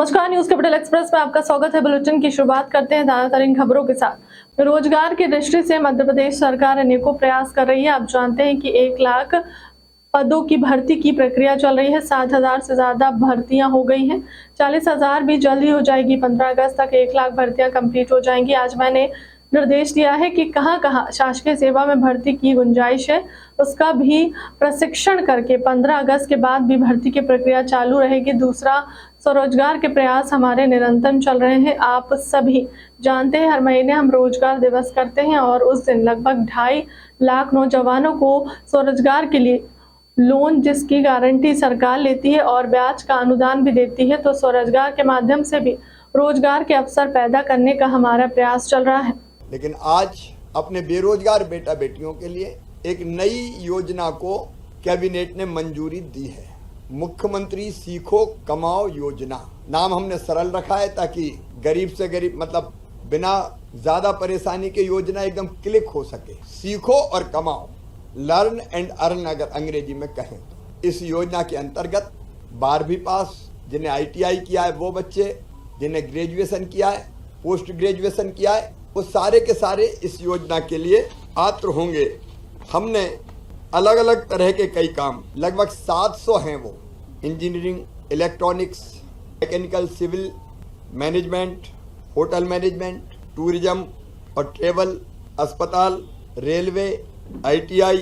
नमस्कार, news capital express में आपका स्वागत है। बुलेटिन की शुरुआत करते हैं ताज़ा खबरों के साथ। रोजगार की दृष्टि से मध्य प्रदेश सरकार अनेकों प्रयास कर रही है। आप जानते हैं कि 1 लाख पदों की भर्ती की प्रक्रिया चल रही है। 7,000 से ज्यादा भर्तियां हो गई हैं। 40,000 भी जल्द ही हो जाएगी। 15 अगस्त तक 1 लाख भर्तियां कंप्लीट हो जाएंगी। आज मैंने निर्देश दिया है कि कहां-कहां शासकीय सेवा में भर्ती की गुंजाइश है, उसका भी प्रशिक्षण करके 15 अगस्त के बाद भी भर्ती की प्रक्रिया चालू रहेगी। दूसरा, स्वरोजगार के प्रयास हमारे निरंतर चल रहे हैं। आप सभी जानते हैं हर महीने हम रोजगार दिवस करते हैं और उस दिन लगभग 2.5 लाख नौजवानों को स्वरोजगार के लिए लोन, जिसकी गारंटी सरकार लेती है और ब्याज का अनुदान भी देती है। तो स्वरोजगार के माध्यम से भी रोजगार के अवसर पैदा करने का हमारा प्रयास चल रहा है। लेकिन आज अपने बेरोजगार बेटा बेटियों के लिए एक नई योजना को कैबिनेट ने मंजूरी दी है। मुख्यमंत्री सीखो कमाओ योजना नाम हमने सरल रखा है, ताकि गरीब से गरीब मतलब बिना ज्यादा परेशानी के योजना एकदम क्लिक हो सके। सीखो और कमाओ, लर्न एंड अर्न अगर अंग्रेजी में कहें तो। इस योजना के अंतर्गत 12वीं पास जिन्हें ITI किया है वो बच्चे, जिन्हें ग्रेजुएशन किया है, पोस्ट ग्रेजुएशन किया है, वो सारे के सारे इस योजना के लिए पात्र होंगे। हमने अलग अलग तरह के कई काम, लगभग 700 हैं वो, engineering, electronics, mechanical, civil, management, hotel management, tourism और ट्रेवल, अस्पताल, रेलवे, ITI,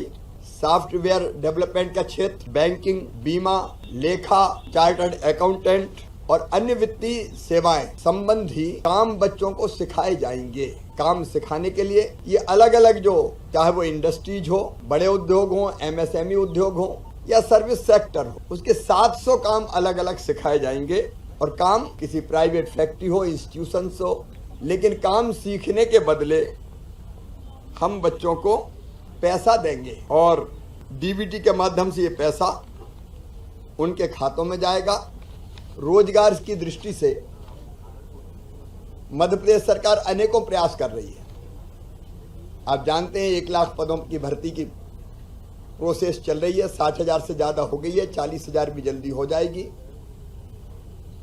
सॉफ्टवेयर डेवलपमेंट का क्षेत्र, बैंकिंग, बीमा, लेखा, चार्टर्ड अकाउंटेंट और अन्य वित्तीय सेवाएं संबंधी काम बच्चों को सिखाए जाएंगे। काम सिखाने के लिए ये अलग अलग जो, चाहे वो इंडस्ट्रीज हो, बड़े उद्योग हो, MSME उद्योग हो या सर्विस सेक्टर हो, उसके 700 काम अलग अलग सिखाए जाएंगे। और काम किसी प्राइवेट फैक्ट्री हो, इंस्टीट्यूशन हो, लेकिन काम सीखने के बदले हम बच्चों को पैसा देंगे और DBT के माध्यम से ये पैसा उनके खातों में जाएगा। रोजगार की दृष्टि से मध्य प्रदेश सरकार अनेकों प्रयास कर रही है। आप जानते हैं 1 लाख पदों की भर्ती की प्रोसेस चल रही है। 60,000 से ज्यादा हो गई है, 40,000 भी जल्दी हो जाएगी।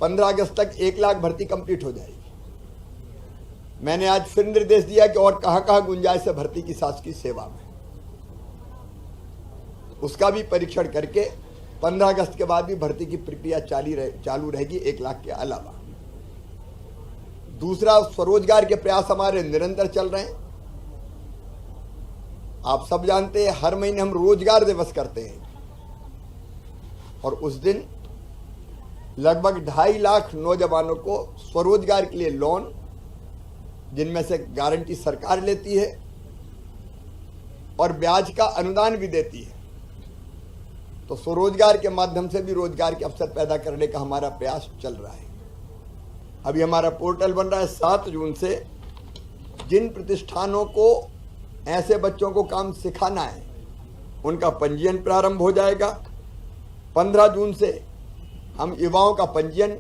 15 अगस्त तक 1 लाख भर्ती कंप्लीट हो जाएगी। मैंने आज फिर निर्देश दिया कि और कहां कहां गुंजाइश है भर्ती की शासकीय सेवा में, उसका भी परीक्षण करके 15 अगस्त के बाद भी भर्ती की प्रक्रिया चालू रहेगी 1 लाख के अलावा। दूसरा, स्वरोजगार के प्रयास हमारे निरंतर चल रहे हैं। आप सब जानते हैं हर महीने हम रोजगार दिवस करते हैं और उस दिन लगभग 2.5 लाख नौजवानों को स्वरोजगार के लिए लोन, जिनमें से गारंटी सरकार लेती है और ब्याज का अनुदान भी देती है। तो स्वरोजगार के माध्यम से भी रोजगार के अवसर पैदा करने का हमारा प्रयास चल रहा है। अभी हमारा पोर्टल बन रहा है। 7 जून से जिन प्रतिष्ठानों को ऐसे बच्चों को काम सिखाना है उनका पंजीयन प्रारंभ हो जाएगा। 15 जून से हम युवाओं का पंजीयन,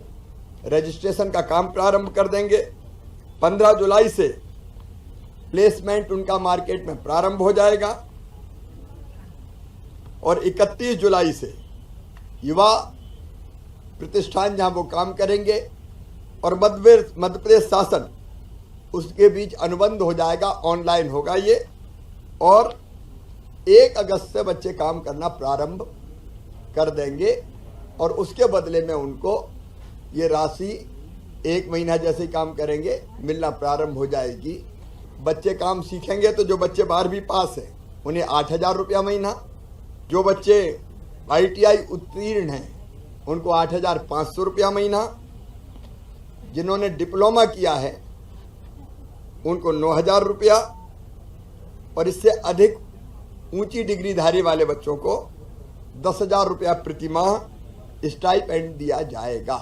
रजिस्ट्रेशन का काम प्रारंभ कर देंगे। 15 जुलाई से प्लेसमेंट उनका मार्केट में प्रारंभ हो जाएगा और 31 जुलाई से युवा प्रतिष्ठान जहां वो काम करेंगे और मध्य प्रदेश शासन उसके बीच अनुबंध हो जाएगा, ऑनलाइन होगा ये। और 1 अगस्त से बच्चे काम करना प्रारंभ कर देंगे और उसके बदले में उनको ये राशि 1 महीना जैसे ही काम करेंगे मिलना प्रारंभ हो जाएगी। बच्चे काम सीखेंगे तो जो बच्चे 12वीं पास हैं उन्हें 8,000 रुपया महीना, जो बच्चे ITI उत्तीर्ण हैं उनको 8,500 रुपया महीना, जिन्होंने डिप्लोमा किया है उनको 9,000 रुपया और इससे अधिक ऊंची डिग्रीधारी वाले बच्चों को 10,000 रुपया प्रतिमाह स्टाइपेंड दिया जाएगा।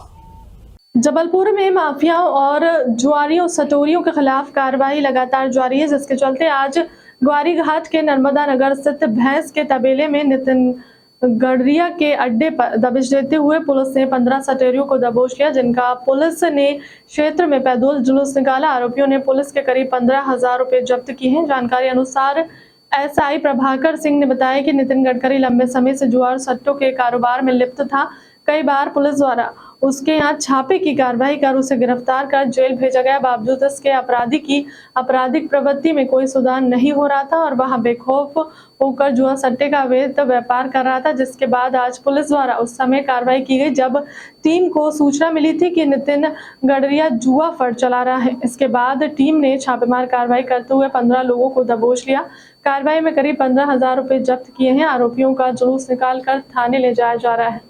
जबलपुर में माफियाओं और जुआरियों सटोरियों के खिलाफ कार्रवाई लगातार जारी है, जिसके चलते आज ग्वारी घाट के नर्मदा नगर स्थित भैंस के तबेले में नितिन गडरिया के अड्डे पर दबिश देते हुए पुलिस ने 15 सटोरियों को दबोच लिया, जिनका पुलिस ने क्षेत्र में पैदल जुलूस निकाला। आरोपियों ने पुलिस के करीब 15,000 रुपए जब्त किए हैं। जानकारी अनुसार SI प्रभाकर सिंह ने बताया कि नितिन गडकरी लंबे समय से जुआ और सट्टों के कारोबार में लिप्त था। कई बार पुलिस द्वारा उसके यहाँ छापे की कार्रवाई कर उसे गिरफ्तार कर जेल भेजा गया। बावजूद इसके अपराधी की आपराधिक प्रवृत्ति में कोई सुधार नहीं हो रहा था और वह बेखौफ होकर जुआ सट्टे का अवैध व्यापार कर रहा था, जिसके बाद आज पुलिस द्वारा उस समय कार्रवाई की गई जब टीम को सूचना मिली थी कि नितिन गडरिया जुआ फड़ चला रहा है। इसके बाद टीम ने छापेमार कार्रवाई करते हुए 15 लोगों को दबोच लिया। कार्रवाई में करीब 15,000 रुपए जब्त किए हैं। आरोपियों का जुलूस निकाल कर थाने ले जाया जा रहा है।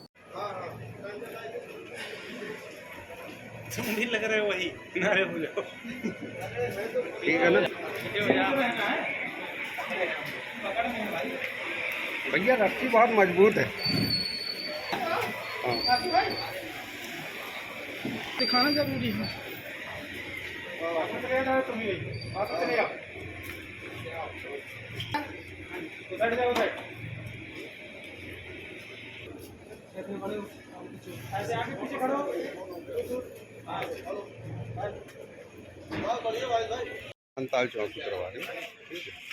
नहीं लग रहा है वही किनारे हो जाओ। ठीक है ना भैया, रस्सी बहुत मजबूत है। दिखाना जरूरी है। ऐसे आगे पीछे खड़ो। अंताल चौक की करवा रहे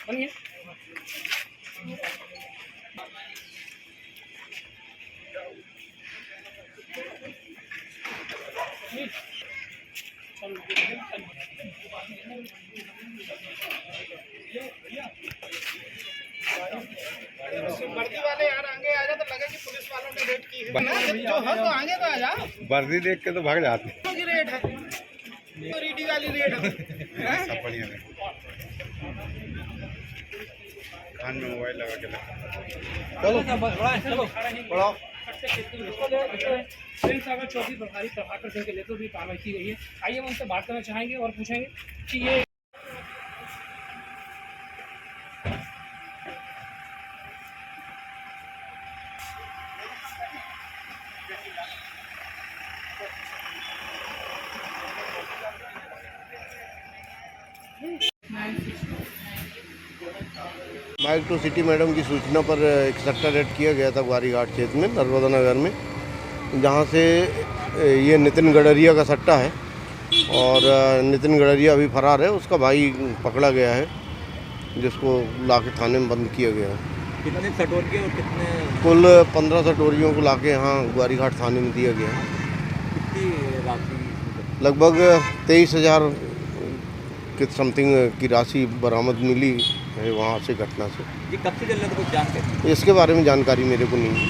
बनिए। वर्दी वाले यार आगे आ जा तो लगे कि पुलिस वालों ने रेड की है। जो है तो आगे तो आ जा। वर्दी देख के तो भाग जाते हैं। की रेट है तो रीडी वाली रेट है। सब बढ़िया है। कान में मोबाइल लगा के चलो चलो बढ़ाओ। सागर चौकी प्रभारी प्रभाकर सिंह के नेतृत्व में कार्रवाई की गई है। आइए हम उनसे बात करना चाहेंगे और पूछेंगे कि ये माइक टू सिटी मैडम की सूचना पर एक सट्टा रेड किया गया था ग्वारी घाट क्षेत्र में नर्मदा नगर में, जहां से ये नितिन गडरिया का सट्टा है और नितिन गडरिया अभी फरार है। उसका भाई पकड़ा गया है जिसको लाके थाने में बंद किया गया है। कितने सटोरिये और कितने कुल 15 सटोरियों को लाके यहाँ ग्वारी घाट थाने में दिया गया है। कितनी राशि? लगभग 23,000 के समथिंग की राशि बरामद मिली है वहाँ से, घटना से। ये कब से चल रहा था, कुछ जानते? इसके बारे में जानकारी मेरे को नहीं है।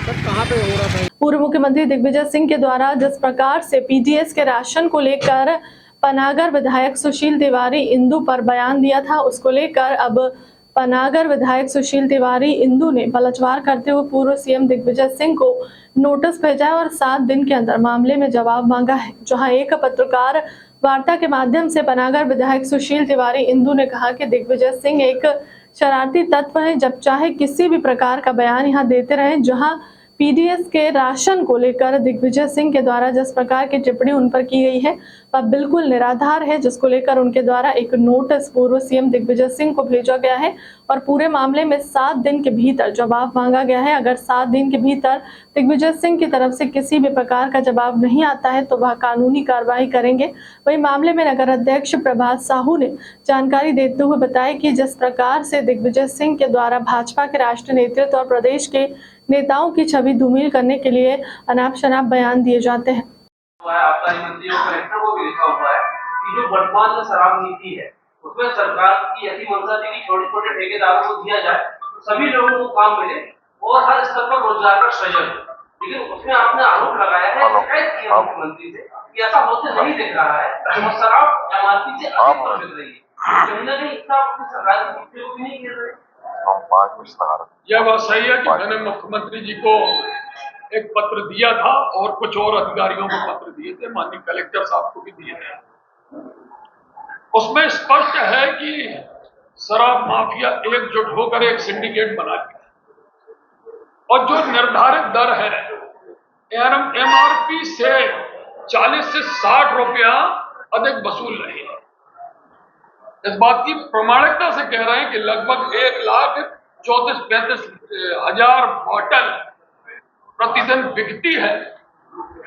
सर कहाँ पे हो रहा था? पूर्व मुख्यमंत्री दिग्विजय सिंह के द्वारा जिस प्रकार से पीडीएस के राशन को लेकर पनागर विधायक सुशील तिवारी इंदू पर बयान दिया था, उसको लेकर अब पनागर विधायक सुशील तिवारी इंदू ने पलटवार करते हुए पूर्व सीएम दिग्विजय सिंह को नोटिस भेजा है और 7 दिन के अंदर मामले में जवाब मांगा है। जहां एक पत्रकार वार्ता के माध्यम से पनागर विधायक सुशील तिवारी इंदू ने कहा कि दिग्विजय सिंह एक शरारती तत्व है, जब चाहे किसी भी प्रकार का बयान यहां देते रहे। जहां पीडीएस के राशन को लेकर दिग्विजय सिंह के द्वारा जिस प्रकार की टिप्पणी उन पर की गई है वह बिल्कुल निराधार है, जिसको लेकर उनके द्वारा एक नोटिस पूर्व सीएम दिग्विजय सिंह को भेजा गया है और पूरे मामले में 7 दिन के भीतर जवाब मांगा गया है। अगर 7 दिन के भीतर दिग्विजय सिंह की तरफ से किसी भी प्रकार का जवाब नहीं आता है तो वह कानूनी कार्रवाई करेंगे। वही मामले में नगर अध्यक्ष प्रभात साहू ने जानकारी देते हुए बताया कि जिस प्रकार से दिग्विजय सिंह के द्वारा भाजपा के राष्ट्रीय नेतृत्व और प्रदेश के नेताओं की छवि धूमिल करने के लिए अनाप शनाप बयान दिए जाते हैं। आबकारी मंत्री और कलेक्टर को भी लिखा हुआ है कि जो वर्तमान में शराब नीति है उसमें सरकार की ऐसी मंशा थी कि छोटे छोटे ठेकेदारों को दिया जाए, सभी लोगों को काम मिले और हर स्तर पर रोजगार का सृजन। लेकिन उसमें आपने आरोप लगाया है, शिकायत की है मुख्यमंत्री से कि ऐसा होते नहीं दिख रहा है और शराब एमआरपी से अधिक पर बिक रही है। कहीं ना कहीं इसका अपनी सरकार की नीति को भी नहीं खेल रहे। यह बात सही है कि मैंने मुख्यमंत्री जी को एक पत्र दिया था और कुछ और अधिकारियों को पत्र दिए थे, माननीय कलेक्टर साहब को भी दिए थे। उसमें स्पष्ट है कि शराब माफिया एकजुट होकर एक सिंडिकेट बना दिया और जो निर्धारित दर है एमआरपी से 40 से 60 रुपया अधिक वसूल रही है। इस बात की प्रमाणिकता से कह रहे हैं कि लगभग 1,34,35 हजार बोतल प्रतिदिन बिकती है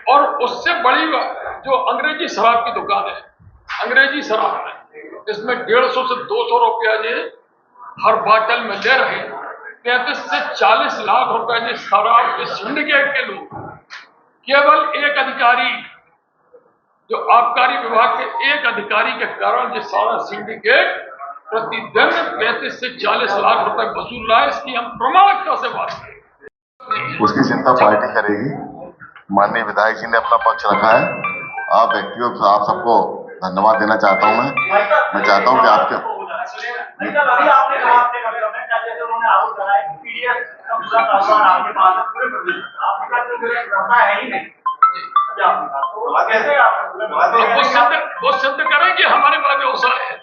और उससे बड़ी जो अंग्रेजी शराब की दुकान है, अंग्रेजी शराब है, इसमें 150 से 200 रुपया ये हर बोतल में ले रहे हैं। 35 से 40 लाख रुपए के शराब के सिंडिकेट के लोग, केवल एक अधिकारी, जो आबकारी विभाग के एक अधिकारी के कारण ये सारा सिंडिकेट प्रतिदिन 35 से 40 लाख रुपए वसूल रहा है। इसकी हम प्रमाणिकता से बात करें। उसकी चिंता पार्टी करेगी। माननीय विधायक जी ने अपना पक्ष रखा है। आप व्यक्तियों को, आप सबको धन्यवाद देना चाहता हूं। मैं चाहता हूं कि आपके वो सिद्ध करें कि हमारे पास व्यवसाय है,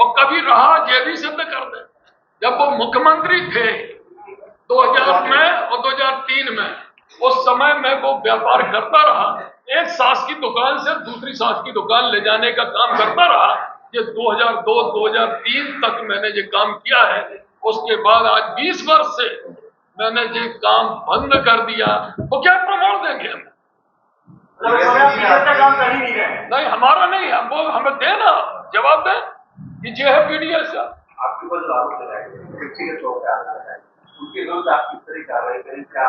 और कभी रहा ये भी सिद्ध कर दे। जब वो मुख्यमंत्री थे 2000 में और 2003 में, उस समय में वो व्यापार करता रहा, एक सास की दुकान से दूसरी सास की दुकान ले जाने का काम करता रहा। ये 2002-2003 तक मैंने ये काम किया है। उसके बाद आज 20 वर्ष से मैंने ये काम बंद कर दिया। तो क्या प्रमाण देंगे हम? नहीं, हमारा नहीं है, वो हमें देना जवाब दें कि ये है पीडीएस। आपके ऊपर जो आरोप लगाए गए व्यक्तिगत तौर पे आरोप लगाए, उनके विरुद्ध आप किस तरह कार्रवाई करें, क्या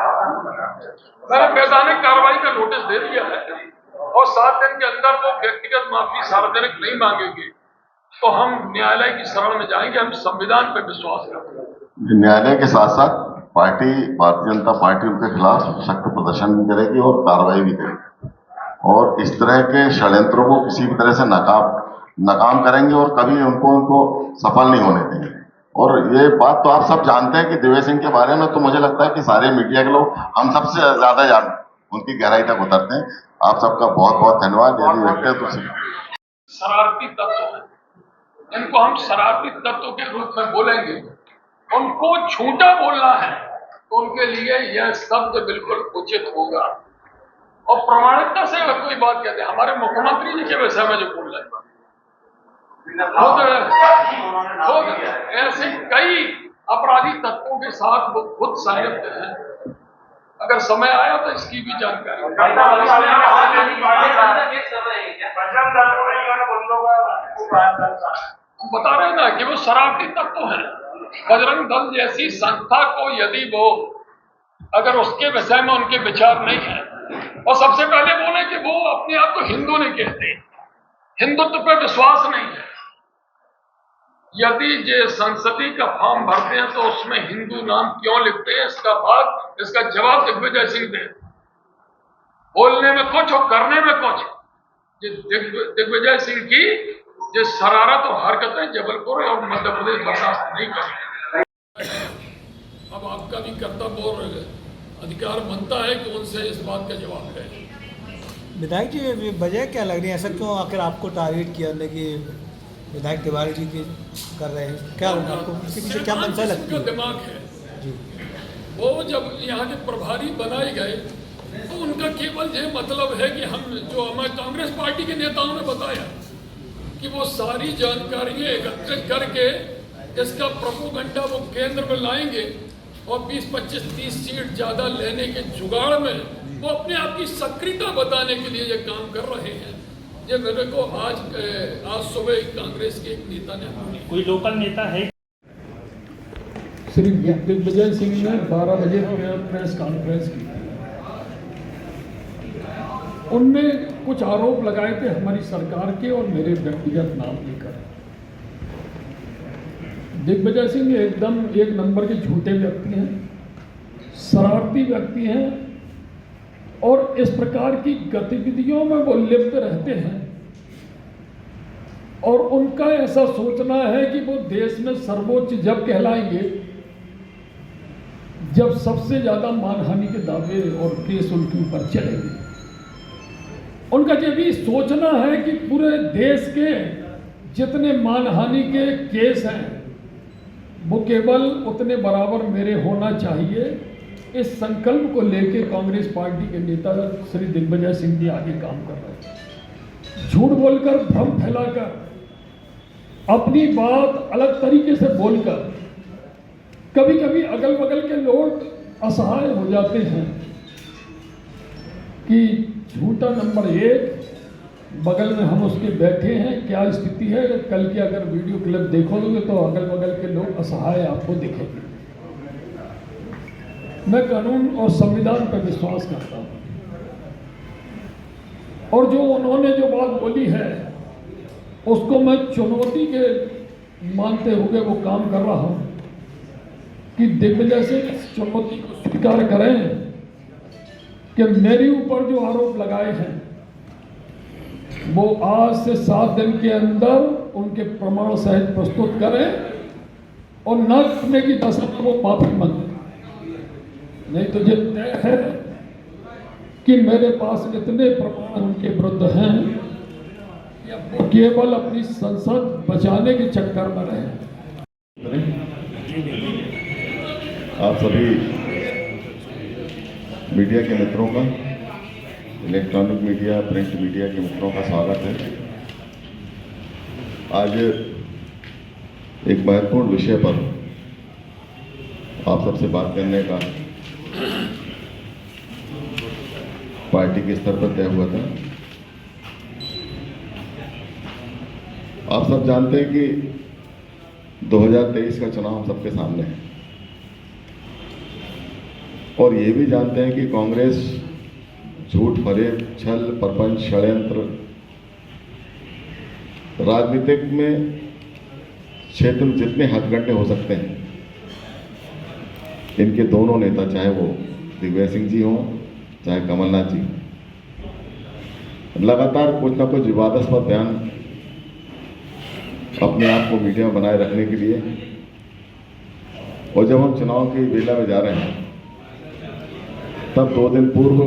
मैंने वैधानिक कार्रवाई का नोटिस दे दिया है, और 7 दिन के अंदर वो व्यक्तिगत माफी सार्वजनिक नहीं मांगेंगे तो हम न्यायालय की शरण में जाएंगे। हम संविधान पर विश्वास करते हैं। न्यायालय के साथ साथ पार्टी, भारतीय जनता पार्टी उनके खिलाफ सख्त प्रदर्शन भी करेगी और कार्रवाई भी करेगी, और इस तरह के षड्यंत्रों को किसी भी तरह से नाकाम करेंगे और कभी उनको सफल नहीं होने देंगे। और ये बात तो आप सब जानते हैं कि दिव्य सिंह के बारे में तो मुझे लगता है कि सारे मीडिया के लोग हम सबसे ज्यादा उनकी गहराई तक उतरते हैं। आप सबका बहुत बहुत धन्यवाद। यदि व्यक्ति तो शरारती तत्व है, इनको हम शरारती तत्व के रूप में बोलेंगे। उनको झूठा बोलना है तो उनके लिए यह शब्द बिल्कुल उचित होगा, और प्रमाणिकता से अगर कोई बात कहते हैं, हमारे मुख्यमंत्री जी के विषय में जो बोल रहे हैं, खुद ऐसे कई अपराधी तत्वों के साथ वो खुद संयुक्त हैं। अगर समय आया तो इसकी भी जानकारी हम बता रहे हैं ना कि वो शरारती तत्व हैं। बजरंग दल जैसी संस्था को यदि वो, अगर उसके विषय में उनके विचार नहीं है, और सबसे पहले बोले कि वो अपने आप को हिंदू नहीं कहते, हिंदुत्व पे विश्वास नहीं है। यदि ये संसदीय का फॉर्म भरते हैं तो उसमें हिंदू नाम क्यों लिखते हैं, इसका जवाब दिग्विजय सिंह दे। बोलने में कुछ और करने में कुछ। ये दिग्विजय सिंह की ये शरारत और हरकतें जबलपुर और मध्य प्रदेश बर्दाश्त नहीं करेंगे। अब आपका भी कर्तव्य और अधिकार बनता है कि उनसे इस बात का जवाब दें। विधायक जी, वजह क्या लग रही है, ऐसा क्यों आखिर आपको टारगेट किया कि विधायक तिवारी जी की कर रहे हैं? क्या आपको इसके पीछे क्या मंशा लगती है? दिमाग है जी। वो जब यहाँ के प्रभारी बनाए गए तो उनका केवल ये मतलब है कि हम, जो हमारे कांग्रेस पार्टी के नेताओं ने बताया कि वो सारी जानकारियां एकत्रित करके इसका प्रोपेगेंडा वो केंद्र में लाएंगे, और 20, 25, 30 सीट ज्यादा लेने के जुगाड़ में वो अपने आप की सक्रियता बताने के लिए ये काम कर रहे हैं। ये मेरे को आज सुबह कांग्रेस के एक नेता ने, कोई लोकल नेता है, श्री दिग्विजय सिंह ने 12 बजे प्रेस कॉन्फ्रेंस की। उनने कुछ आरोप लगाए थे हमारी सरकार के और मेरे व्यक्तिगत नाम लेकर। दिग्विजय सिंह एकदम एक नंबर के झूठे व्यक्ति हैं, शरारती व्यक्ति हैं, और इस प्रकार की गतिविधियों में वो लिप्त रहते हैं। और उनका ऐसा सोचना है कि वो देश में सर्वोच्च जब कहलाएंगे जब सबसे ज्यादा मानहानि के दावे और केस उनके ऊपर चलेंगे। उनका ये भी सोचना है कि पूरे देश के जितने मानहानि के केस हैं वो केवल उतने बराबर मेरे होना चाहिए। इस संकल्प को लेकर कांग्रेस पार्टी के नेता श्री दिग्विजय सिंह जी आगे काम कर रहे हैं। झूठ बोलकर, भ्रम फैलाकर, अपनी बात अलग तरीके से बोलकर कभी कभी अगल बगल के लोग असहाय हो जाते हैं कि झूठा नंबर 1, बगल में हम उसके बैठे हैं, क्या स्थिति है। कल की अगर वीडियो क्लिप देखोगे तो अगल बगल के लोग असहाय आपको दिखेंगे। मैं कानून और संविधान पर विश्वास करता हूँ और जो उन्होंने जो बात बोली है उसको मैं चुनौती के मानते हुए वो काम कर रहा हूँ कि दिग्विजय सिंह इस चुनौती को स्वीकार करें कि मेरे ऊपर जो आरोप लगाए हैं वो आज से 7 दिन के अंदर उनके प्रमाण सहित प्रस्तुत करें और न करने की दशा में वो माफी मांगे। नहीं तो ये तय है कि मेरे पास इतने प्रमाण उनके विरुद्ध हैं कि अब वो केवल अपनी संसद बचाने के चक्कर में रहे। आप सभी मीडिया के मित्रों का, इलेक्ट्रॉनिक मीडिया, प्रिंट मीडिया के मित्रों का स्वागत है। आज एक महत्वपूर्ण विषय पर आप सबसे बात करने का पार्टी के स्तर पर तय हुआ था। आप सब जानते हैं कि 2023 का चुनाव हम सबके सामने है और ये भी जानते हैं कि कांग्रेस झूठ, फरेब, छल, प्रपंच, षड्यंत्र, राजनीतिक में क्षेत्र में जितने हथकंडे हो सकते हैं, इनके दोनों नेता, चाहे वो दिग्विजय सिंह जी हों चाहे कमलनाथ जी, लगातार कुछ ना कुछ विवादास्पद बयान अपने आप को मीडिया में बनाए रखने के लिए, और जब हम चुनाव की बेला में जा रहे हैं तब 2 दिन पूर्व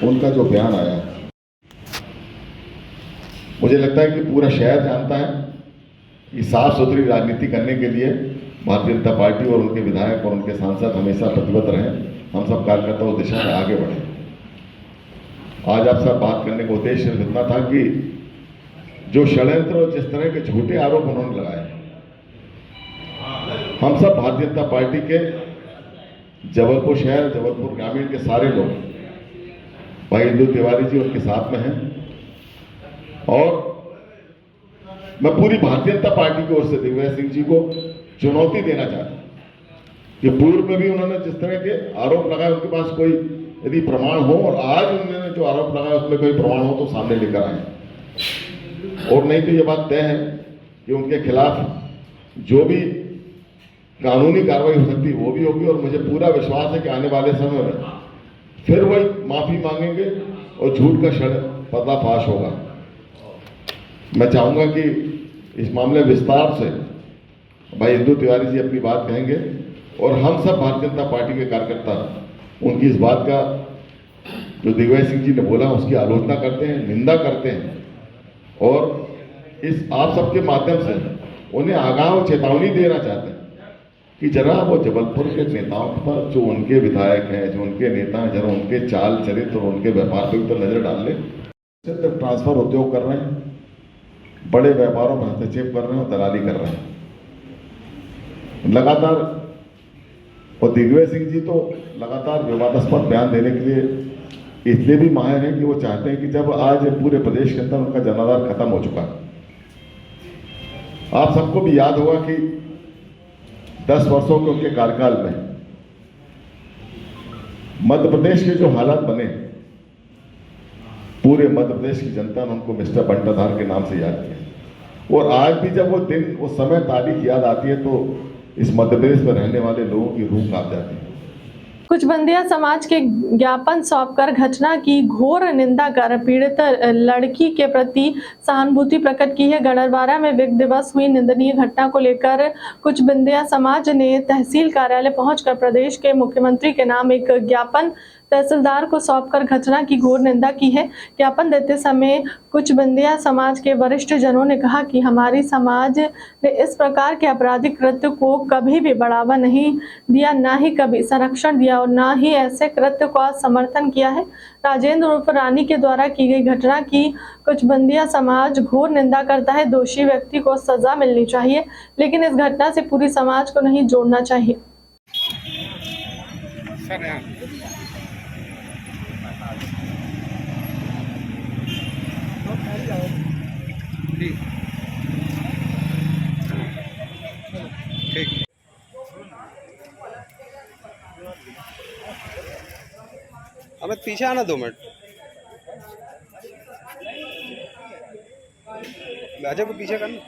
उनका जो बयान आया, मुझे लगता है कि पूरा शहर जानता है कि साफ सुथरी राजनीति करने के लिए भारतीय जनता पार्टी और उनके विधायक और उनके सांसद हमेशा प्रतिबद्ध रहे। हम सब कार्यकर्ता उस दिशा में आगे बढ़े। आज आप सब बात करने का उद्देश्य सिर्फ इतना था कि जो षड्यंत्र और जिस तरह के झूठे आरोप उन्होंने लगाए, हम सब भारतीय जनता पार्टी के जबलपुर शहर, जबलपुर ग्रामीण के सारे लोग, भाई इंदु तिवारी जी उनके साथ में हैं, और मैं पूरी भारतीय जनता पार्टी की ओर से दिग्विजय सिंह जी को चुनौती देना चाहता हूं कि पूर्व में भी उन्होंने जिस तरह के आरोप लगाए, उनके पास कोई यदि प्रमाण हो, और आज उन्होंने जो आरोप लगाया उसमें कोई प्रमाण हो तो सामने लेकर आए, और नहीं तो ये बात तय है कि उनके खिलाफ जो भी कानूनी कार्रवाई हो सकती है वो भी होगी। और मुझे पूरा विश्वास है कि आने वाले समय में फिर वही माफी मांगेंगे और झूठ का पर्दाफाश होगा। मैं चाहूंगा कि इस मामले विस्तार से भाई इंदु तिवारी जी अपनी बात कहेंगे, और हम सब भारतीय जनता पार्टी के कार्यकर्ता उनकी इस बात का, जो दिग्विजय सिंह जी ने बोला, उसकी आलोचना करते हैं, निंदा करते हैं, और इस आप सबके माध्यम से उन्हें आगाह और चेतावनी देना चाहते हैं कि जरा वो जबलपुर के नेताओं पर, जो उनके विधायक हैं, जो उनके नेता हैं, जरा उनके चाल चरित्र और उनके व्यापार पर तो नजर डाल ले। सिर्फ ट्रांसफर उद्योग कर रहे हैं, बड़े व्यापारों में हस्तक्षेप कर रहे हैं और दलाली कर रहे हैं लगातार। और दिग्विजय सिंह जी तो लगातार विवादास्पद बयान देने के लिए इसलिए भी माहिर हैं कि वो चाहते हैं कि जब आज पूरे प्रदेश के अंदर उनका जनाधार खत्म हो चुका, आप सबको भी याद होगा कि 10 वर्षों के उनके कार्यकाल में मध्य प्रदेश के जो हालात बने, पूरे मध्य प्रदेश की जनता ने उनको मिस्टर बंटाधार के नाम से याद किया। और आज भी जब वो दिन, वो समय, तारीख याद आती है तो इस मध्य प्रदेश में रहने वाले लोगों की रूह कांप जाती है। कुछ बंदिया समाज के ज्ञापन सौंपकर घटना की घोर निंदा कर पीड़ित लड़की के प्रति सहानुभूति प्रकट की है। गढ़वारा में विग दिवस हुई निंदनीय घटना को लेकर कुछ बंदिया समाज ने तहसील कार्यालय पहुंचकर प्रदेश के मुख्यमंत्री के नाम एक ज्ञापन तहसीलदार को सौंपकर घटना की घोर निंदा की है। ज्ञापन देते समय कुछ बंदिया समाज के वरिष्ठ जनों ने कहा कि हमारी समाज ने इस प्रकार के आपराधिक कृत्य को कभी भी बढ़ावा नहीं दिया, ना ही कभी संरक्षण दिया और ना ही ऐसे कृत्य का समर्थन किया है। राजेंद्र उर्फ रानी के द्वारा की गई घटना की कुछ बंदिया समाज घोर निंदा करता है। दोषी व्यक्ति को सजा मिलनी चाहिए, लेकिन इस घटना से पूरी समाज को नहीं जोड़ना चाहिए। पीछे आना 2 मिनट। राजा को पीछे करना।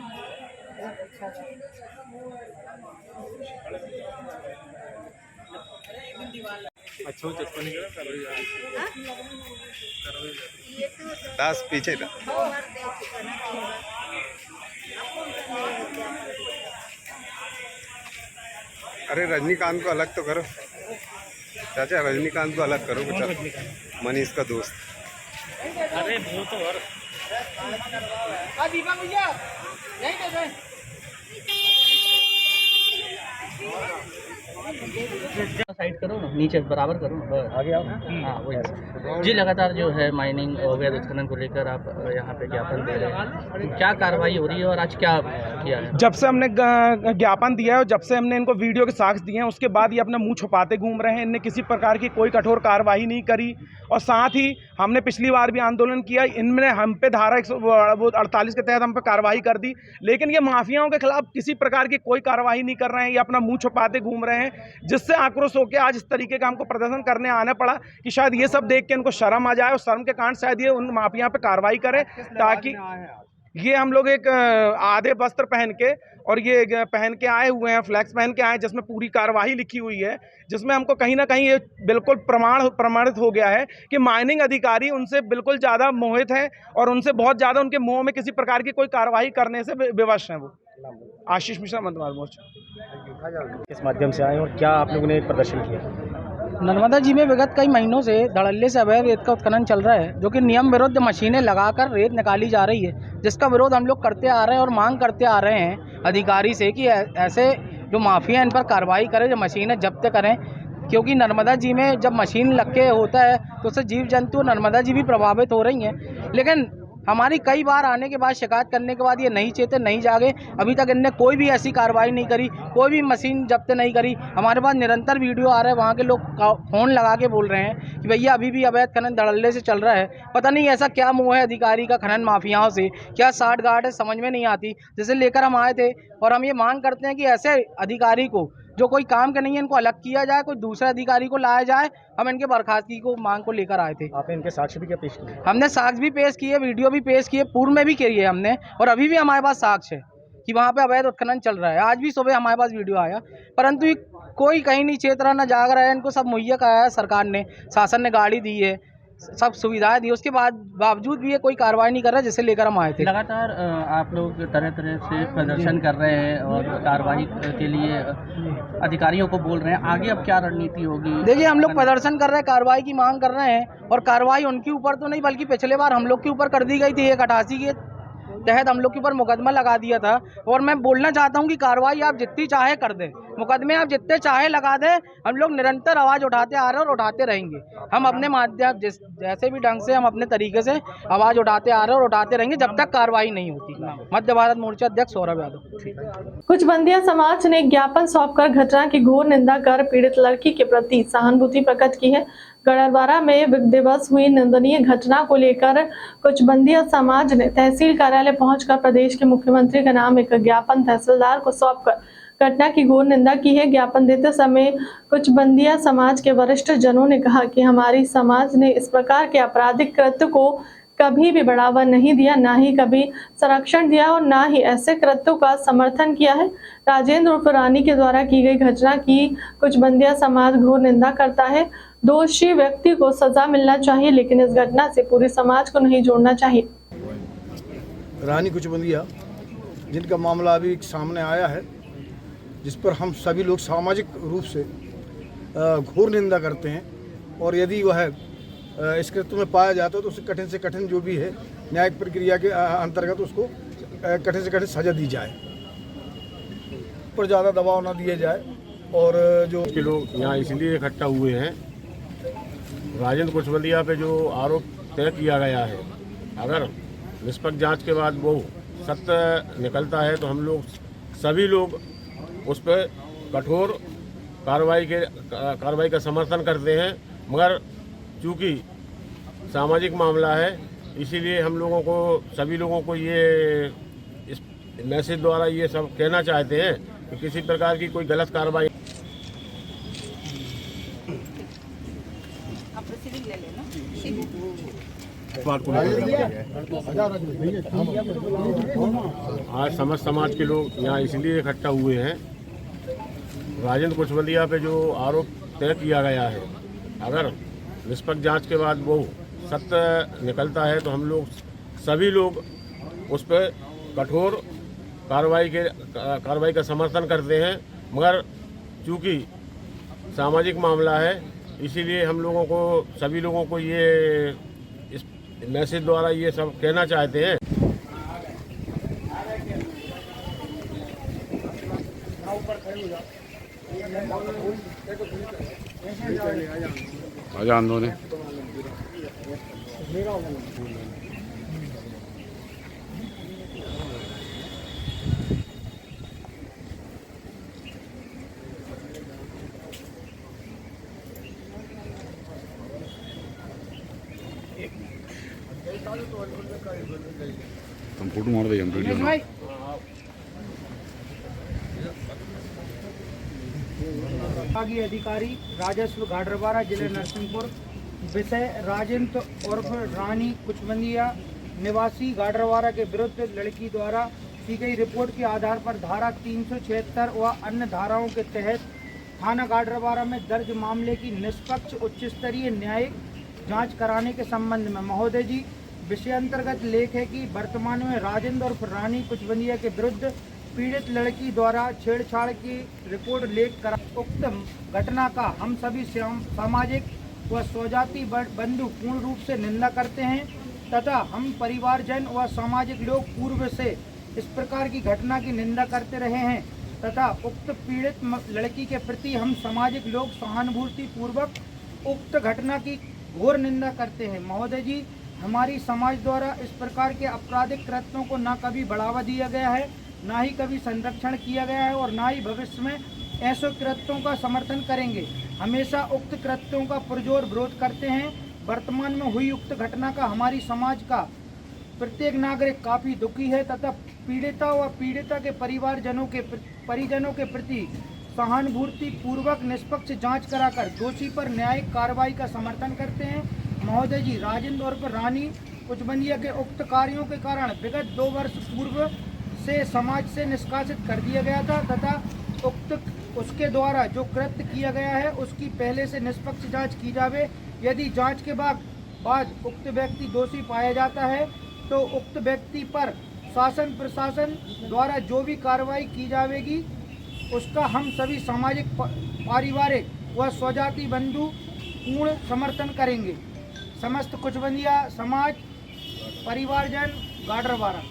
अच्छा दास पीछे था। अरे रजनीकांत को अलग तो करो चाचा, रजनीकांत को अलग करो बेटा, मनीष का दोस्त। अरे वो तो और दीपा भैया यहीं पे गए। साइड करो ना, नीचे बराबर करो ना, बस आगे आओ। हाँ वही जी। लगातार जो है माइनिंग अवैध उत्खनन को लेकर आप यहाँ पे ज्ञापन दे रहे हैं, क्या कार्रवाई हो रही है और आज क्या किया है? जब से हमने ज्ञापन दिया है और जब से हमने इनको वीडियो के साक्ष्य दिए हैं, उसके बाद ये अपना मुंह छुपाते घूम रहे हैं। इनने किसी प्रकार की कोई कठोर कार्रवाई नहीं करी और साथ ही हमने पिछली बार भी आंदोलन किया, इनने हम पे धारा 148 के तहत हम पे कार्रवाई कर दी, लेकिन ये माफियाओं के खिलाफ किसी प्रकार की कोई कार्रवाई नहीं कर रहे हैं। ये अपना मुंह छुपाते घूम रहे हैं, जिससे आक्रोश होकर आज इस तरीके का हमको प्रदर्शन करने आना पड़ा कि शायद ये सब देख के इनको शर्म आ जाए और शर्म के कारण शायद ये उन माफिया पे कार्रवाई करें, ताकि ये हम लोग एक आधे वस्त्र पहन के और ये पहन के आए हुए हैं, फ्लैक्स पहन के आए, जिसमें पूरी कार्यवाही लिखी हुई है, जिसमें हमको कहीं ना कहीं ये बिल्कुल प्रमाणित हो गया है कि माइनिंग अधिकारी उनसे बिल्कुल ज़्यादा मोहित हैं और उनसे बहुत ज़्यादा उनके मुंह में किसी प्रकार की कोई कार्रवाई करने से विवश हैं। वो आशीष मिश्रा मंदवार मोर्चा। किस माध्यम से आए और क्या आप लोगों ने प्रदर्शन किया? नर्मदा जी में विगत कई महीनों से धड़ल्ले से अवैध रेत का उत्खनन चल रहा है, जो कि नियम विरुद्ध मशीनें लगाकर रेत निकाली जा रही है, जिसका विरोध हम लोग करते आ रहे हैं और मांग करते आ रहे हैं अधिकारी से कि ऐसे जो माफिया इन पर कार्रवाई करें, जो मशीनें जब्त करें, क्योंकि नर्मदा जी में जब मशीन लग के होता है तो उससे जीव जंतु नर्मदा जी भी प्रभावित हो रही हैं। लेकिन हमारी कई बार आने के बाद, शिकायत करने के बाद ये नहीं चेते, नहीं जागे। अभी तक इनने कोई भी ऐसी कार्रवाई नहीं करी, कोई भी मशीन जब्त नहीं करी। हमारे पास निरंतर वीडियो आ रहे हैं, वहाँ के लोग फ़ोन लगा के बोल रहे हैं कि भैया अभी भी अवैध खनन धड़ल्ले से चल रहा है। पता नहीं ऐसा क्या मोह है अधिकारी का खनन माफियाओं से, क्या साठ गांठ है, समझ में नहीं आती। जिसे लेकर हम आए थे और हम ये मांग करते हैं कि ऐसे अधिकारी को जो कोई काम का नहीं है, इनको अलग किया जाए, कोई दूसरे अधिकारी को लाया जाए। हम इनके बर्खास्तगी को मांग को लेकर आए थे। आपने इनके साक्ष्य भी क्या पेश किए? हमने साक्ष्य भी पेश किए, वीडियो भी पेश किए, पूर्व में भी किए है हमने, और अभी भी हमारे पास साक्ष्य है कि वहाँ पे अवैध उत्खनन चल रहा है। आज भी सुबह हमारे पास वीडियो आया, परंतु कोई कहीं नहीं चेत रहा, न जाग रहा है। इनको सब मुहैया कराया है सरकार ने, शासन ने गाड़ी दी है, सब सुविधाएं दी, उसके बावजूद भी ये कोई कार्रवाई नहीं कर रहा, जिसे लेकर हम आए थे। लगातार आप लोग तरह तरह से प्रदर्शन कर रहे हैं और कार्रवाई के लिए अधिकारियों को बोल रहे हैं, आगे अब क्या रणनीति होगी? देखिए, हम लोग प्रदर्शन कर रहे हैं, कार्रवाई की मांग कर रहे हैं, और कार्रवाई उनके ऊपर तो नहीं, बल्कि पिछले बार हम लोग के ऊपर कर दी गई थी। 188 के तहत हम लोग के ऊपर मुकदमा लगा दिया था, और मैं बोलना चाहता हूं कि कार्रवाई आप जितनी चाहे कर दें, मुकदमे आप जितने चाहे लगा दें, हम लोग निरंतर आवाज़ उठाते आ रहे हैं और उठाते रहेंगे। हम अपने माध्यम जैसे भी ढंग से, हम अपने तरीके से आवाज़ उठाते आ रहे हैं और उठाते रहेंगे जब तक कार्रवाई नहीं होती। मध्य भारत मोर्चा अध्यक्ष सौरभ यादव। कुछ बंदिया समाज ने ज्ञापन सौंपकर घटना की घोर निंदा कर पीड़ित लड़की के प्रति सहानुभूति प्रकट की है। गढ़वारा में दिवस हुई निंदनीय घटना को लेकर कुछ बंदिया समाज ने तहसील कार्यालय पहुंचकर प्रदेश के मुख्यमंत्री का नाम एक ज्ञापन तहसीलदार को सौंपकर घटना की घोर निंदा की है। ज्ञापन देते समय कुछ बंदिया समाज के वरिष्ठ जनों ने कहा कि हमारी समाज ने इस प्रकार के आपराधिक कृत्य को कभी भी बढ़ावा नहीं दिया, ना ही कभी संरक्षण दिया और ना ही ऐसे कृत्यों का समर्थन किया है। राजेंद्र उर्फ रानी के द्वारा की गई घटना की कुछ बंदिया समाज घोर निंदा करता है। दोषी व्यक्ति को सजा मिलना चाहिए, लेकिन इस घटना से पूरे समाज को नहीं जोड़ना चाहिए। रानी कुछ बंदिया जिनका मामला अभी सामने आया है, जिस पर हम सभी लोग सामाजिक रूप से घोर निंदा करते हैं, और यदि वह इस कृत्य में पाया जाता है तो उसे कठिन से कठिन जो भी है न्यायिक प्रक्रिया के अंतर्गत उसको कठिन से कठिन सजा दी जाए, पर ज़्यादा दबाव ना दिया जाए। और जो लोग यहाँ इसलिए इकट्ठा हुए हैं, राजेंद्र कुचबंदिया पे जो आरोप तय किया गया है, अगर निष्पक्ष जांच के बाद वो सत्य निकलता है तो हम लोग सभी लोग उस पर कठोर कार्रवाई का समर्थन करते हैं। मगर चूँकि सामाजिक मामला है, इसीलिए हम लोगों को, सभी लोगों को ये इस मैसेज द्वारा ये सब कहना चाहते हैं कि किसी प्रकार की कोई गलत कार्रवाई लूटपाट को लेकर गया है। आज समस्त समाज के लोग यहाँ इसलिए इकट्ठा हुए हैं, राजेंद्र कुशवंतिया पे जो आरोप तय किया गया है, अगर निष्पक्ष जांच के बाद वो सत्य निकलता है तो हम लोग सभी लोग उस पर कठोर कार्रवाई का समर्थन करते हैं। मगर चूँकि सामाजिक मामला है, इसीलिए हम लोगों को, सभी लोगों को ये इस मैसेज द्वारा ये सब कहना चाहते हैं। आजा आंदोलन हम फोटो मार देंगे वीडियो में। विभागीय अधिकारी राजस्व गाडरवारा जिले नरसिंहपुर विषय राजेंद्र उर्फ रानी कुशवंतिया निवासी गाडरवारा के विरुद्ध लड़की द्वारा की गई रिपोर्ट के आधार पर धारा 376 व अन्य धाराओं के तहत थाना गाडरवारा में दर्ज मामले की निष्पक्ष उच्च स्तरीय न्यायिक जांच कराने के संबंध में महोदय जी विषय अंतर्गत लेख है कि वर्तमान में राजेंद्र उर्फ रानी कुशवंतिया के विरुद्ध पीड़ित लड़की द्वारा छेड़छाड़ की रिपोर्ट लेख कर उक्त घटना का हम सभी सामाजिक व स्वजाति बंधु पूर्ण रूप से निंदा करते हैं तथा हम परिवारजन व सामाजिक लोग पूर्व से इस प्रकार की घटना की निंदा करते रहे हैं तथा उक्त पीड़ित लड़की के प्रति हम सामाजिक लोग सहानुभूति पूर्वक उक्त घटना की घोर निंदा करते हैं। महोदय जी, हमारी समाज द्वारा इस प्रकार के आपराधिक कृत्यों को न कभी बढ़ावा दिया गया है, ना ही कभी संरक्षण किया गया है और ना ही भविष्य में ऐसे कृत्यों का समर्थन करेंगे। हमेशा उक्त कृत्यों का पुरजोर विरोध करते हैं। वर्तमान में हुई उक्त घटना का हमारी समाज का प्रत्येक नागरिक काफ़ी दुखी है तथा पीड़िता व पीड़िता के परिजनों के प्रति सहानुभूति पूर्वक निष्पक्ष जांच कराकर दोषी पर न्यायिक कार्रवाई का समर्थन करते हैं। महोदय जी, राजेंद्र उर्फ रानी कुशवंतिया के उक्त कार्यों के कारण विगत 2 वर्ष पूर्व से समाज से निष्कासित कर दिया गया था तथा उसके द्वारा जो कृत्य किया गया है उसकी पहले से निष्पक्ष जांच की जावे। यदि जांच के बाद उक्त व्यक्ति दोषी पाया जाता है तो उक्त व्यक्ति पर शासन प्रशासन द्वारा जो भी कार्रवाई की जाएगी उसका हम सभी सामाजिक पारिवारिक व स्वजाति बंधु पूर्ण समर्थन करेंगे। समस्त कुशवंतिया समाज परिवारजन गाडरवारा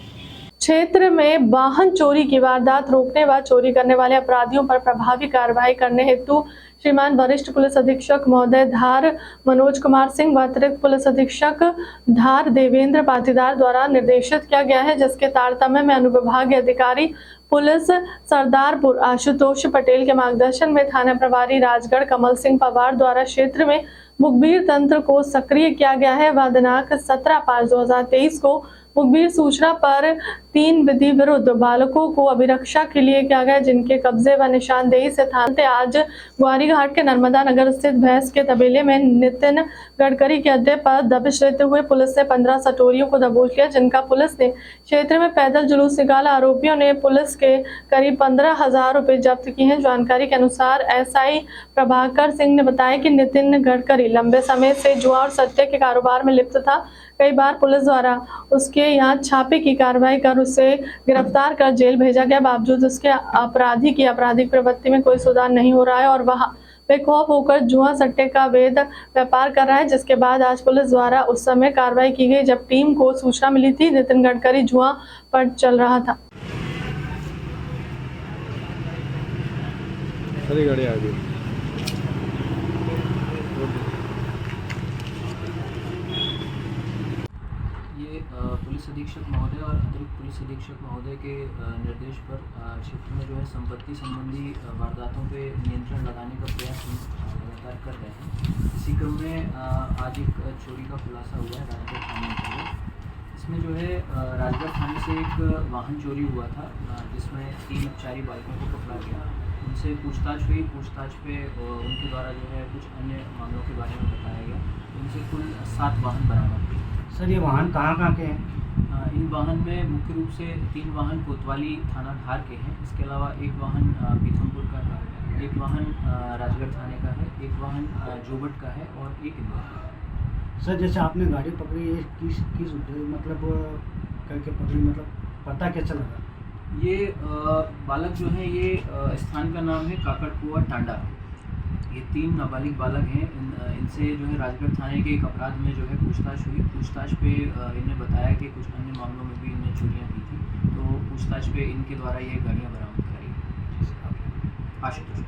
क्षेत्र में वाहन चोरी की वारदात रोकने व चोरी करने वाले अपराधियों पर प्रभावी कार्रवाई करने हेतु श्रीमान वरिष्ठ पुलिस अधीक्षक महोदय धार मनोज कुमार सिंह व अतिरिक्त पुलिस अधीक्षक धार देवेंद्र पाटीदार द्वारा निर्देशित किया गया है, जिसके तारतम्य में अनुविभागीय अधिकारी पुलिस सरदारपुर आशुतोष पटेल के मार्गदर्शन में थाना प्रभारी राजगढ़ कमल सिंह पवार द्वारा क्षेत्र में मुखबिर तंत्र को सक्रिय किया गया है व दिनांक 17/5/2023 को मुखबिर सूचना पर 3 विधि विरुद्ध बालकों को अभिरक्षा के लिए किया गया, जिनके कब्जे व निशानदेही से थाने आज ग्वारीघाट के नर्मदा नगर स्थित भैंस के तबेले में नितिन गडकरी के अड्डे पर दबिश देते हुए पुलिस ने 15 सटोरियों को दबोच लिया, जिनका पुलिस ने क्षेत्र में पैदल जुलूस निकाला। आरोपियों ने पुलिस के करीब 15,000 रुपए जब्त किए हैं। जानकारी के अनुसार एसआई प्रभाकर सिंह ने बताया कि नितिन गडकरी लंबे समय से जुआ और सट्टे के कारोबार में लिप्त था। कई बार पुलिस द्वारा उसके यहाँ छापे की कार्रवाई कर उसे गिरफ्तार कर जेल भेजा गया, बावजूद उसके अपराधी की आपराधिक प्रवृत्ति में कोई सुधार नहीं हो रहा है और वह बेखौफ होकर जुआ सट्टे का अवैध व्यापार कर रहा है। जिसके बाद आज पुलिस द्वारा उस समय कार्रवाई की गई जब टीम को सूचना मिली थी नितिन गडकरी जुआ पर चल रहा था। पुलिस अधीक्षक महोदय और अतिरिक्त पुलिस अधीक्षक महोदय के निर्देश पर क्षेत्र में जो है संपत्ति संबंधी वारदातों पे नियंत्रण लगाने का प्रयास हम लगातार कर रहे हैं। इसी क्रम में आज एक चोरी का खुलासा हुआ है राजगढ़ थाने में। इसमें जो है राजगढ़ थाने से एक वाहन चोरी हुआ था, जिसमें 3 अपचारी बालकों को पकड़ा गया। उनसे पूछताछ हुई, पूछताछ पे उनके द्वारा जो है कुछ अन्य मामलों के बारे में बताया गया। उनसे कुल 7 वाहन बरामद हुए। सर ये वाहन कहाँ के हैं? इन वाहन में मुख्य रूप से 3 वाहन कोतवाली थाना धार के हैं। इसके अलावा एक वाहन पीथमपुर का है, एक वाहन राजगढ़ थाने का है, एक वाहन जोबट का है और एक इंदौर का है। सर जैसे आपने गाड़ी पकड़ी है किस मतलब करके पकड़ी, मतलब पता कैसा लगा? ये बालक जो है ये स्थान का नाम है काकड़कुआ टांडा। ये 3 नाबालिग बालक हैं। इनसे जो है राजगढ़ थाने के एक अपराध में जो है पूछताछ हुई। पूछताछ पे इन्हें बताया कि कुछ अन्य मामलों में भी इनने चोरियां की थी, तो पूछताछ पे इनके द्वारा ये गाड़ियां बरामद कराई। आशुतोष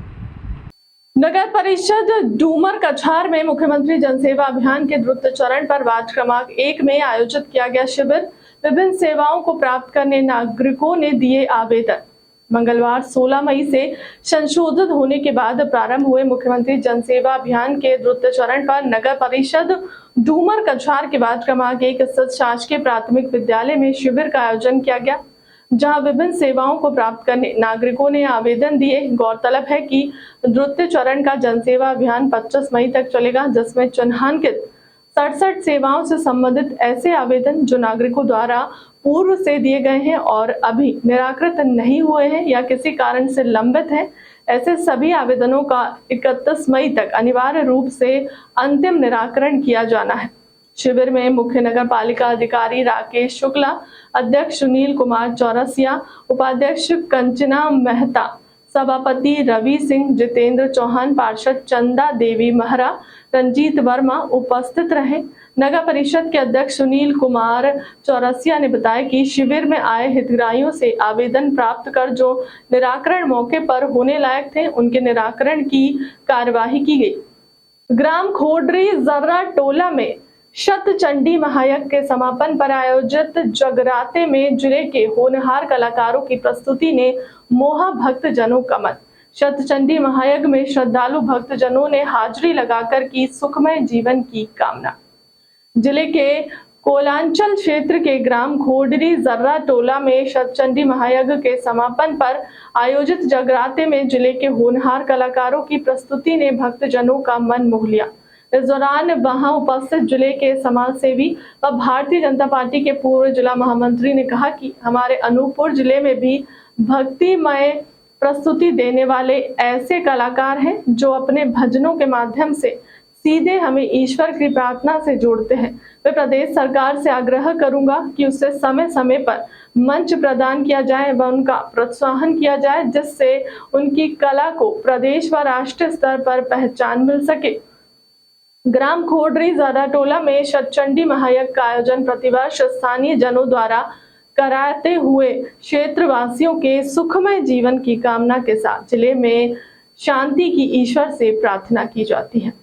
नगर परिषद डूमर कछार में मुख्यमंत्री जनसेवा अभियान के द्वितीय चरण पर वार्ड क्रमांक 1 में आयोजित किया गया शिविर। विभिन्न सेवाओं को प्राप्त करने नागरिकों ने दिए आवेदन। मंगलवार 16 मई से संशोधित होने के बाद प्रारंभ हुए मुख्यमंत्री जनसेवा अभियान के द्वितीय चरण पर नगर परिषद डूमर कछार के वार्ड क्रमांक 1 स्थित शासकीय प्राथमिक विद्यालय में शिविर का आयोजन किया गया, जहां विभिन्न सेवाओं को प्राप्त करने नागरिकों ने आवेदन दिए। गौरतलब है कि द्वितीय चरण का जनसेवा अभियान 25 मई तक चलेगा, जिसमें चिन्हांकित 67 सेवाओं से संबंधित ऐसे आवेदन जो नागरिकों द्वारा पूर्व से दिए गए हैं और अभी निराकृत नहीं हुए हैं या किसी कारण से लंबित हैं, ऐसे सभी आवेदनों का 31 मई तक अनिवार्य रूप से अंतिम निराकरण किया जाना है। शिविर में मुख्य नगर पालिका अधिकारी राकेश शुक्ला, अध्यक्ष सुनील कुमार चौरसिया, उपाध्यक्ष कंचना मेहता, सभापति रवि सिंह, जितेंद्र चौहान, पार्षद चंदा देवी महरा, रंजीत वर्मा उपस्थित रहे। नगर परिषद के अध्यक्ष सुनील कुमार चौरसिया ने बताया कि शिविर में आए हितग्राहियों से आवेदन प्राप्त कर जो निराकरण मौके पर होने लायक थे, उनके निराकरण की कार्यवाही की गई। ग्राम खोडरी जर्रा टोला में शतचंडी महायज्ञ के समापन पर आयोजित जगराते में जिले के होनहार कलाकारों की प्रस्तुति ने मोहा भक्तजनों का मन। शतचंडी महायज्ञ में श्रद्धालु भक्तजनों ने हाजिरी लगाकर की सुखमय जीवन की कामना। जिले के कोलांचल क्षेत्र के ग्राम खोडरी जर्रा टोला में शतचंडी महायज्ञ के समापन पर आयोजित जगराते में जिले के होनहार कलाकारों की प्रस्तुति ने भक्तजनों का मन मोह लिया। इस दौरान वहां उपस्थित जिले के समाज सेवी व भारतीय जनता पार्टी के पूर्व जिला महामंत्री ने कहा कि हमारे अनूपपुर जिले में भी भक्तिमय प्रस्तुति देने वाले ऐसे कलाकार हैं जो अपने भजनों के माध्यम से सीधे हमें ईश्वर की प्रार्थना से जोड़ते हैं। मैं प्रदेश सरकार से आग्रह करूंगा कि उससे समय समय पर मंच प्रदान किया जाए व उनका प्रोत्साहन किया जाए, जिससे उनकी कला को प्रदेश व राष्ट्रीय स्तर पर पहचान मिल सके। ग्राम खोडरी जर्रा टोला में शतचंडी महायज्ञ का आयोजन प्रतिवर्ष स्थानीय जनों द्वारा कराते हुए क्षेत्रवासियों के सुखमय जीवन की कामना के साथ जिले में शांति की ईश्वर से प्रार्थना की जाती है।